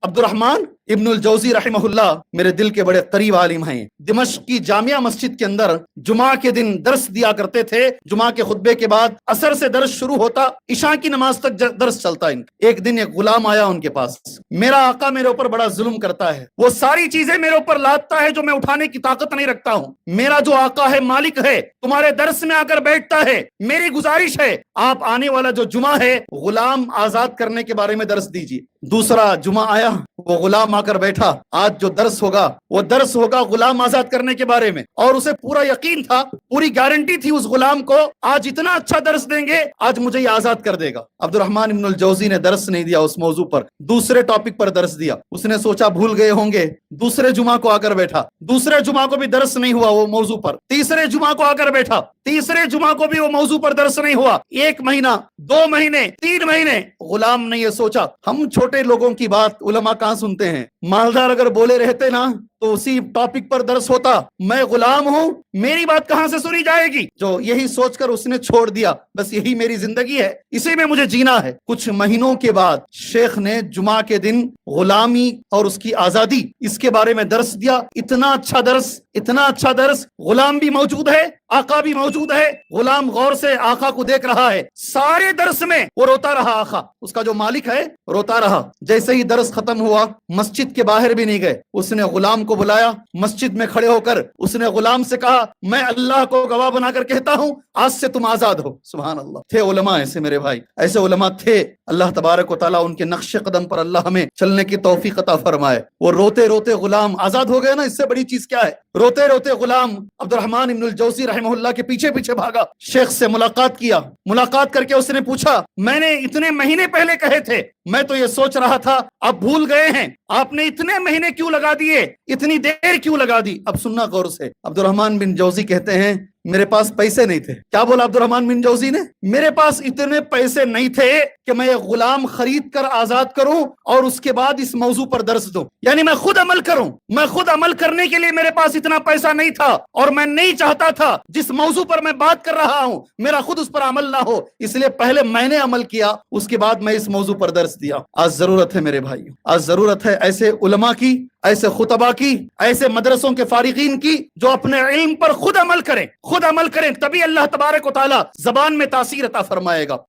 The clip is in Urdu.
عبد الرحمن ابن الجوزی رحمہ اللہ میرے دل کے بڑے قریب عالم ہیں، دمشق کی جامعہ مسجد کے اندر جمعہ کے دن درس دیا کرتے تھے۔ جمعہ کے خطبے کے بعد عصر سے درس شروع ہوتا، عشاء کی نماز تک درس چلتا۔ ایک دن ایک غلام آیا ان کے پاس، میرا آقا میرے اوپر بڑا ظلم کرتا ہے، وہ ساری چیزیں میرے اوپر لادتا ہے جو میں اٹھانے کی طاقت نہیں رکھتا ہوں، میرا جو آقا ہے مالک ہے تمہارے درس میں آ کر بیٹھتا ہے، میری گزارش ہے آپ آنے والا جو جمعہ ہے غلام آزاد کرنے کے بارے میں درس دیجیے۔ دوسرا جمعہ آیا، وہ غلام آ کر بیٹھا، آج جو درس ہوگا وہ درس ہوگا غلام آزاد کرنے کے بارے میں، اور اسے پورا یقین تھا، پوری گارنٹی تھی اس غلام کو، آج اتنا اچھا درس دیں گے آج مجھے یہ آزاد کر دے گا۔ عبد الرحمن ابن الجوزی نے درس نہیں دیا اس موضوع پر، دوسرے ٹاپک پر درس دیا۔ اس نے سوچا بھول گئے ہوں گے، دوسرے جمعہ کو آ کر بیٹھا، دوسرے جمعہ کو بھی درس نہیں ہوا وہ موضوع پر، تیسرے جمعہ کو آ کر بیٹھا، تیسرے جمعہ کو بھی وہ موضوع پر درس نہیں ہوا۔ 1 مہینہ، 2 مہینے، 3 مہینے، غلام نے یہ سوچا ہم چھوٹے لوگوں کی بات علماء کہاں سنتے ہیں، مالدار اگر بولے رہتے نا تو اسی ٹاپک پر درس ہوتا، میں غلام ہوں میری بات کہاں سے سنی جائے گی، جو یہی سوچ کر اس نے چھوڑ دیا، بس یہی میری زندگی ہے، اسی میں مجھے جینا ہے۔ کچھ مہینوں کے بعد شیخ نے جمعہ کے دن غلامی اور اس کی آزادی اس کے بارے میں درس دیا، اتنا اچھا درس، اتنا اچھا درس، غلام بھی موجود ہے، آقا بھی موجود ہے، غلام غور سے آقا کو دیکھ رہا ہے، سارے درس میں وہ روتا رہا، آقا اس کا جو مالک ہے روتا رہا۔ جیسے ہی درس ختم ہوا مسجد کے باہر بھی نہیں گئے، اس نے غلام کو بلایا، مسجد میں کھڑے ہو کر اس نے غلام سے کہا میں اللہ کو گواہ بنا کر کہتا ہوں آج سے تم آزاد ہو۔ سبحان اللہ، تھے علماء ایسے میرے بھائی، ایسے علماء تھے، اللہ تبارک و تعالیٰ ان کے نقش قدم پر اللہ ہمیں چلنے کی توفیق عطا فرمائے۔ وہ روتے روتے غلام آزاد ہو گئے نا، اس سے بڑی چیز کیا ہے؟ روتے روتے غلام عبد الرحمن ابن الجوزی رحمہ اللہ کے پیچھے پیچھے بھاگا، شیخ سے ملاقات کیا، ملاقات کر کے اس نے پوچھا میں نے اتنے مہینے پہلے کہے تھے، میں تو یہ سوچ رہا تھا آپ بھول گئے ہیں، آپ نے اتنے مہینے کیوں لگا دیے، اتنی دیر کیوں لگا دی؟ اب سننا غور سے، عبد الرحمن بن جوزی کہتے ہیں میرے پاس پیسے نہیں تھے۔ کیا بولا عبد الرحمن بن جوزی نے؟ میرے پاس اتنے پیسے نہیں تھے کہ میں یہ غلام خرید کر آزاد کروں اور اس کے بعد اس موضوع پر درس دوں، یعنی میں خود عمل کروں، میں خود عمل کرنے کے لیے میرے پاس اتنا پیسہ نہیں تھا، اور میں نہیں چاہتا تھا جس موضوع پر میں بات کر رہا ہوں میرا خود اس پر عمل نہ ہو، اس لیے پہلے میں نے عمل کیا، اس کے بعد میں اس موضوع پر درس دیا۔ آج ضرورت ہے میرے بھائی، آج ضرورت ہے ایسے علماء کی، ایسے خطباء کی، ایسے مدرسوں کے فارغین کی جو اپنے علم پر خود عمل کریں، خود عمل کریں، تبھی اللہ تبارک و تعالی زبان میں تاثیر عطا فرمائے گا۔